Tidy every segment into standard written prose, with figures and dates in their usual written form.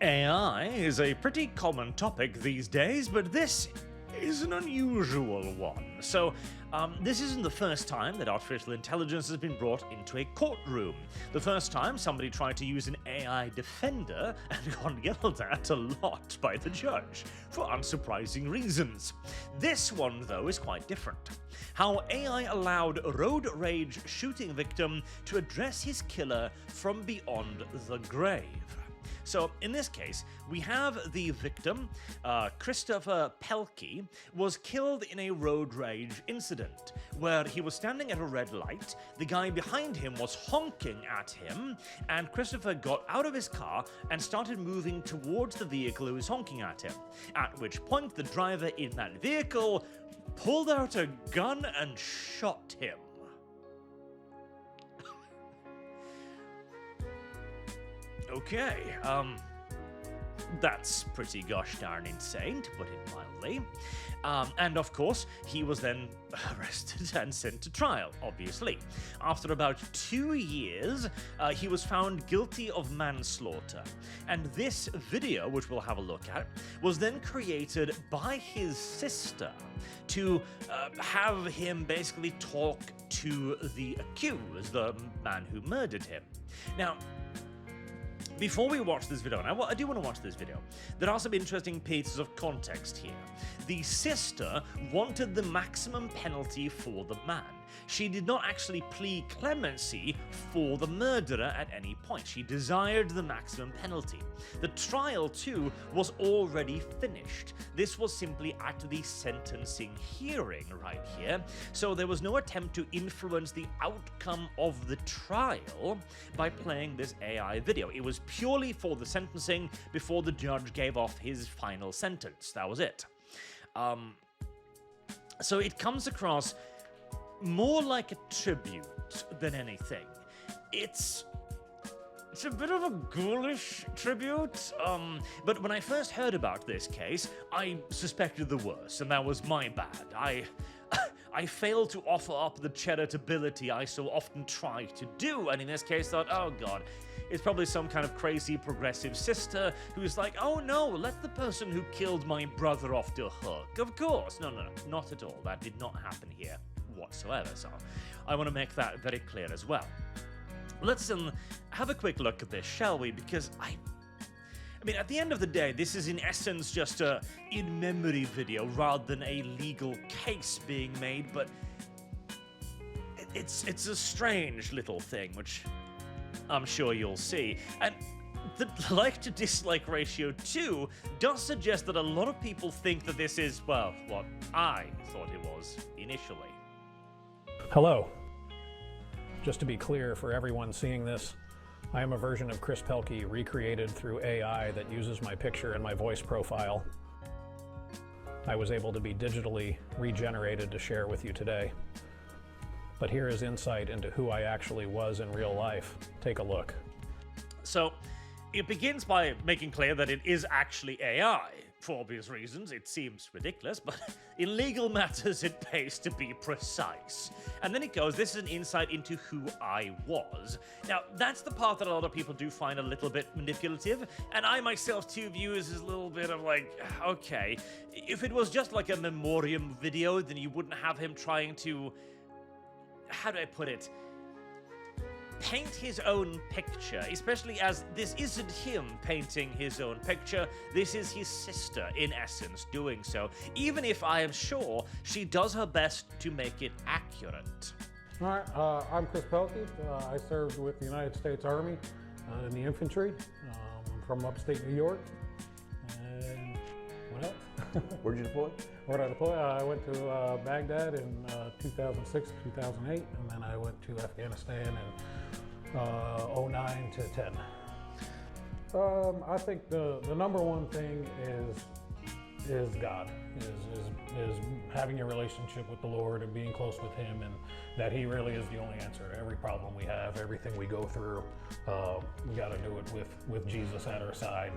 AI is a pretty common topic these days, but this is an unusual one. So, this isn't the first time that artificial intelligence has been brought into a courtroom. The first time somebody tried to use an AI defender and got yelled at a lot by the judge, for unsurprising reasons. This one, though, is quite different. How AI allowed a road rage shooting victim to address his killer from beyond the grave. So, in this case, we have the victim, Christopher Pelkey, was killed in a road rage incident, where he was standing at a red light, the guy behind him was honking at him, and Christopher got out of his car and started moving towards the vehicle who was honking at him, at which point the driver in that vehicle pulled out a gun and shot him. Okay, that's pretty gosh darn insane, to put it mildly. And of course, he was then arrested and sent to trial, obviously. After about 2 years, he was found guilty of manslaughter. And this video, which we'll have a look at, was then created by his sister to have him basically talk to the accused, the man who murdered him. Now, before we watch this video, and I do want to watch this video, there are some interesting pieces of context here. The sister wanted the maximum penalty for the man. She did not actually plead clemency for the murderer at any point. She desired the maximum penalty. The trial, too, was already finished. This was simply at the sentencing hearing right here, so there was no attempt to influence the outcome of the trial by playing this AI video. It was purely for the sentencing before the judge gave off his final sentence. That was it. So it comes across more like a tribute than anything. It's a bit of a ghoulish tribute, but when I first heard about this case, I suspected the worst, and that was my bad. I failed to offer up the charitability I so often try to do, and in this case thought, oh god, it's probably some kind of crazy progressive sister who's like, oh no, let the person who killed my brother off the hook. Of course, no, not at all. That did not happen here whatsoever, so I want to make that very clear as well. Let's have a quick look at this, shall we? Because I mean, at the end of the day, this is in essence just a in-memory video rather than a legal case being made, but it's a strange little thing, which I'm sure you'll see. And the like to dislike ratio too does suggest that a lot of people think that this is, well, what I thought it was initially. Hello. Just to be clear for everyone seeing this, I am a version of Chris Pelkey recreated through AI that uses my picture and my voice profile. I was able to be digitally regenerated to share with you today. But here is insight into who I actually was in real life. Take a look. So, it begins by making clear that it is actually AI. For obvious reasons, it seems ridiculous, but in legal matters it pays to be precise. And then it goes, this is an insight into who I was. Now, that's the part that a lot of people do find a little bit manipulative, and I myself too view as a little bit of like, okay, if it was just like a memoriam video, then you wouldn't have him trying to, how do I put it, paint his own picture, especially as this isn't him painting his own picture, this is his sister, in essence, doing so, even if I am sure she does her best to make it accurate. All right, I'm Chris Pelkey. I served with the United States Army in the infantry. I'm from upstate New York. And what else? Where'd you deploy? Where'd I deploy? I went to Baghdad in 2006, 2008, and then I went to Afghanistan in 09 to 10. I think the number one thing is God, is having a relationship with the Lord and being close with Him, and that He really is the only answer to every problem we have, everything we go through. We got to do it with Jesus at our side.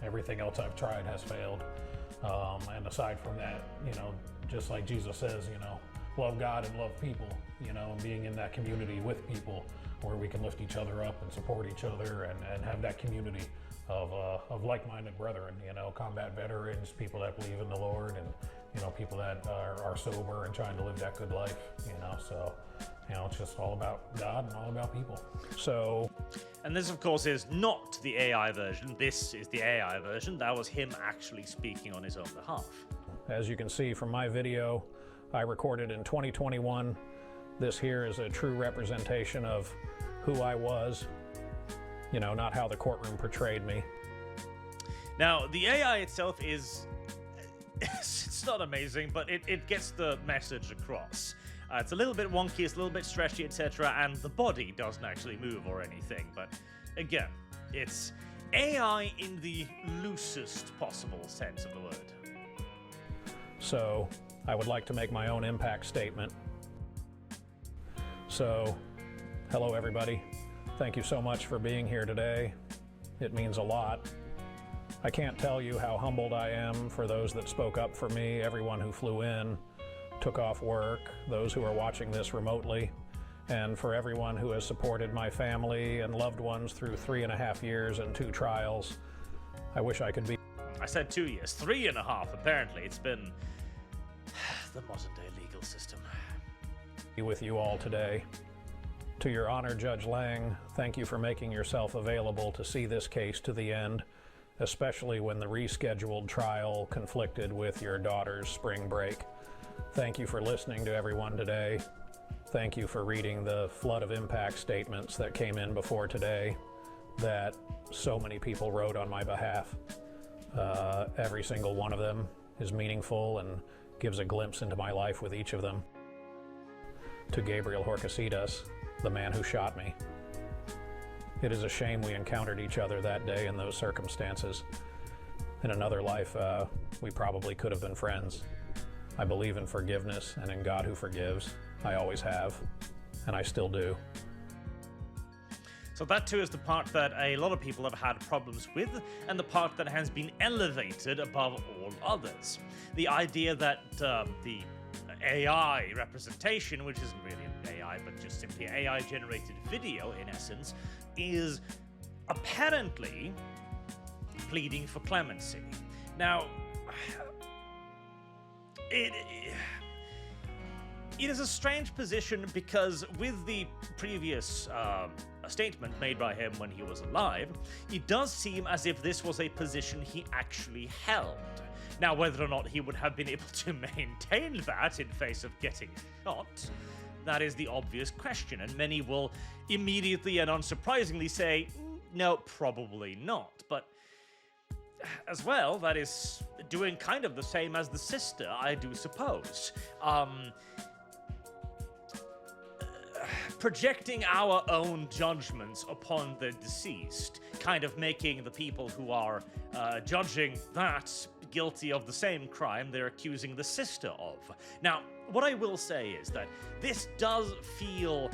Everything else I've tried has failed. And aside from that, just like Jesus says, love God and love people, and being in that community with people where we can lift each other up and support each other and have that community of like-minded brethren, you know, combat veterans, people that believe in the Lord, and, you know, people that are sober and trying to live that good life, you know. So, you know, it's just all about God and all about people. So, and this, of course, is not the AI version. This is the AI version. That was him actually speaking on his own behalf. As you can see from my video I recorded in 2021, this here is a true representation of who I was, you know, not how the courtroom portrayed me. Now, the AI itself is... it's not amazing, but it gets the message across. It's a little bit wonky, it's a little bit stretchy, etc., and the body doesn't actually move or anything, but again, it's AI in the loosest possible sense of the word. So, I would like to make my own impact statement. So, hello everybody. Thank you so much for being here today. It means a lot. I can't tell you how humbled I am for those that spoke up for me, everyone who flew in, took off work, those who are watching this remotely, and for everyone who has supported my family and loved ones through 3.5 years and 2 trials. I wish I could be... I said 2 years, 3.5 apparently. It's been the modern day legal system. ...with you all today. To Your Honor, Judge Lang, thank you for making yourself available to see this case to the end, especially when the rescheduled trial conflicted with your daughter's spring break. Thank you for listening to everyone today. Thank you for reading the flood of impact statements that came in before today that so many people wrote on my behalf. Every single one of them is meaningful and gives a glimpse into my life with each of them. To Gabriel Horcasitas, the man who shot me. It is a shame we encountered each other that day in those circumstances. In another life, we probably could have been friends. I believe in forgiveness and in God who forgives. I always have, and I still do. So that too is the part that a lot of people have had problems with, and the part that has been elevated above all others. The idea that the AI representation, which isn't really an AI, but just simply AI-generated video, in essence, is apparently pleading for clemency. Now, it is a strange position because with the previous statement made by him when he was alive, it does seem as if this was a position he actually held. Now, whether or not he would have been able to maintain that in face of getting shot, that is the obvious question, and many will immediately and unsurprisingly say, no, probably not. But as well, that is doing kind of the same as the sister, I do suppose. Projecting our own judgments upon the deceased, kind of making the people who are judging that guilty of the same crime they're accusing the sister of. Now, what I will say is that this does feel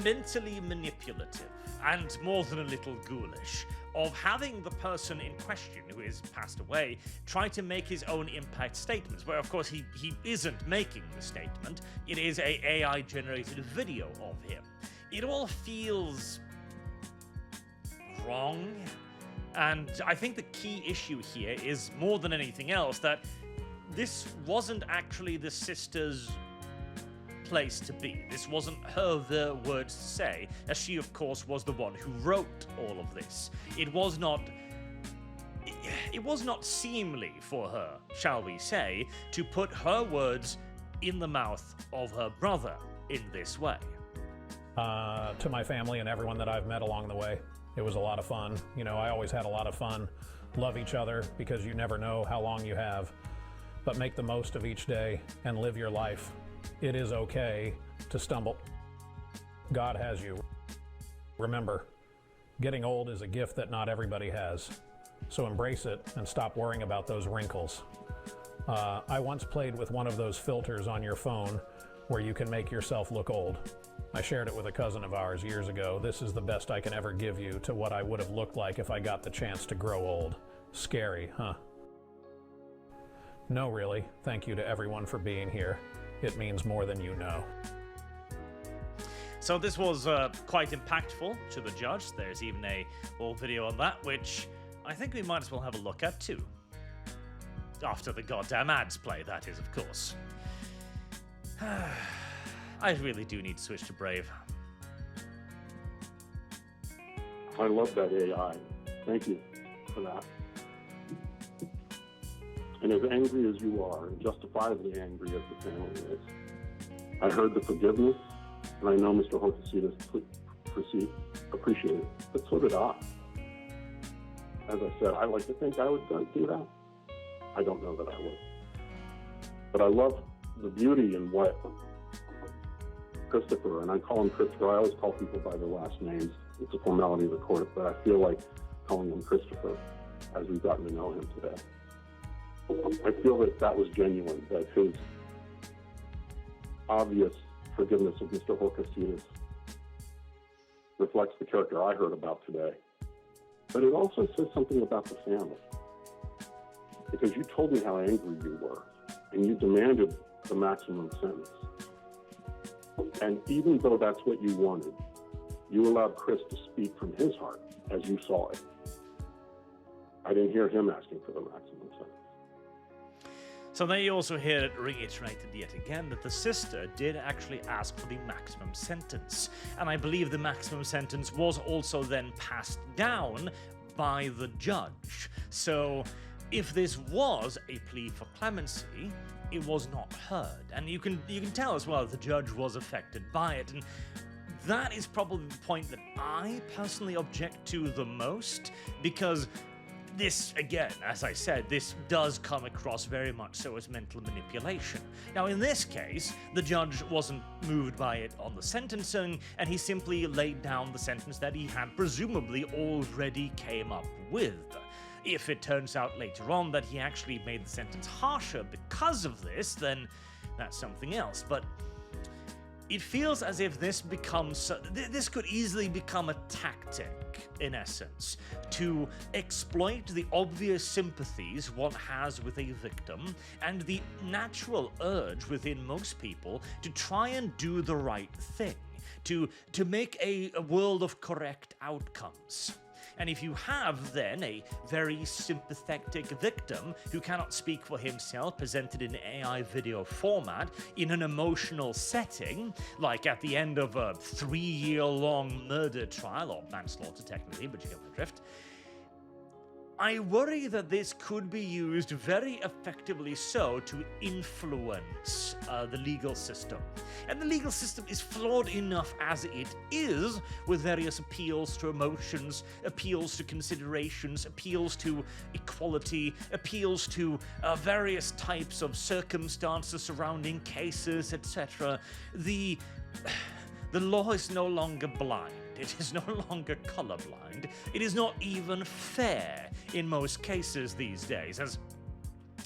mentally manipulative and more than a little ghoulish, of having the person in question who is passed away try to make his own impact statements, where of course he isn't making the statement, it is a AI-generated video of him. It all feels wrong, and I think the key issue here is, more than anything else, that this wasn't actually the sister's place to be. This wasn't her words to say, as she, of course, was the one who wrote all of this. It was not seemly for her, shall we say, to put her words in the mouth of her brother in this way. To my family and everyone that I've met along the way, it was a lot of fun. You know, I always had a lot of fun. Love each other, because you never know how long you have. But make the most of each day and live your life. It is okay to stumble. God has you. Remember, getting old is a gift that not everybody has. So embrace it and stop worrying about those wrinkles. I once played with one of those filters on your phone where you can make yourself look old. I shared it with a cousin of ours years ago. This is the best I can ever give you to what I would have looked like if I got the chance to grow old. Scary, huh? No, really. Thank you to everyone for being here. It means more than you know. So this was quite impactful to the judge. There's even a whole video on that, which I think we might as well have a look at too. After the goddamn ads play, that is, of course. I really do need to switch to Brave. I love that AI. Thank you for that. And as angry as you are, and justifiably angry as the family is, I heard the forgiveness, and I know Mr. Horcasitas appreciate it, but so did I. As I said, I like to think I would do that. I don't know that I would. But I love the beauty in what Christopher, and I call him Christopher, I always call people by their last names. It's a formality of the court, but I feel like calling him Christopher as we've gotten to know him today. I feel that that was genuine, that his obvious forgiveness of Mr. Horcasitas reflects the character I heard about today. But it also says something about the family. Because you told me how angry you were, and you demanded the maximum sentence. And even though that's what you wanted, you allowed Chris to speak from his heart as you saw it. I didn't hear him asking for the maximum sentence. So then you also hear it reiterated yet again that the sister did actually ask for the maximum sentence. And I believe the maximum sentence was also then passed down by the judge. So if this was a plea for clemency, it was not heard. And you can tell as well the judge was affected by it. And that is probably the point that I personally object to the most, because this, again, as I said, this does come across very much so as mental manipulation. Now, in this case, the judge wasn't moved by it on the sentencing, and he simply laid down the sentence that he had presumably already came up with. If it turns out later on that he actually made the sentence harsher because of this, then that's something else. But it feels as if this could easily become a tactic, in essence, to exploit the obvious sympathies one has with a victim and the natural urge within most people to try and do the right thing, to make a world of correct outcomes. And if you have then a very sympathetic victim who cannot speak for himself, presented in AI video format in an emotional setting, like at the end of a 3-year-long murder trial, or manslaughter technically, but you get my drift, I worry that this could be used very effectively so to influence the legal system. And the legal system is flawed enough as it is, with various appeals to emotions, appeals to considerations, appeals to equality, appeals to various types of circumstances surrounding cases, etc. The law is no longer blind. It is no longer colorblind. It is not even fair in most cases these days, as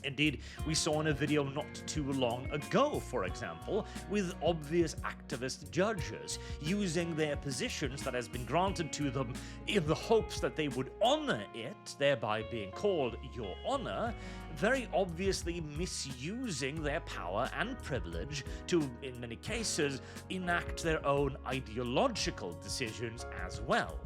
indeed we saw in a video not too long ago, for example, with obvious activist judges using their positions that has been granted to them in the hopes that they would honor it, thereby being called Your Honor, very obviously misusing their power and privilege to, in many cases, enact their own ideological decisions as well.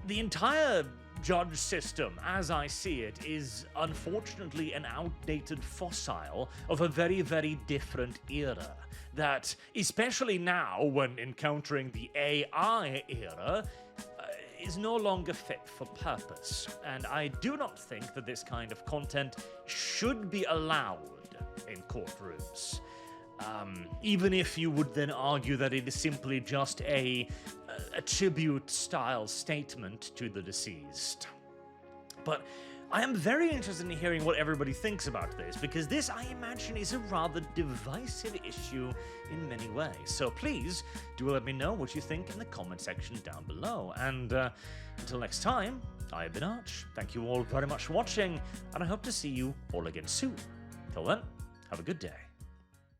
The entire judge system, as I see it, is unfortunately an outdated fossil of a very, very different era. That, especially now when encountering the AI era, is no longer fit for purpose. And I do not think that this kind of content should be allowed in courtrooms. Even if you would then argue that it is simply just a tribute-style statement to the deceased. But I am very interested in hearing what everybody thinks about this, because this, I imagine, is a rather divisive issue in many ways. So please, do let me know what you think in the comment section down below. And until next time, I have been Arch. Thank you all very much for watching, and I hope to see you all again soon. Till then, have a good day.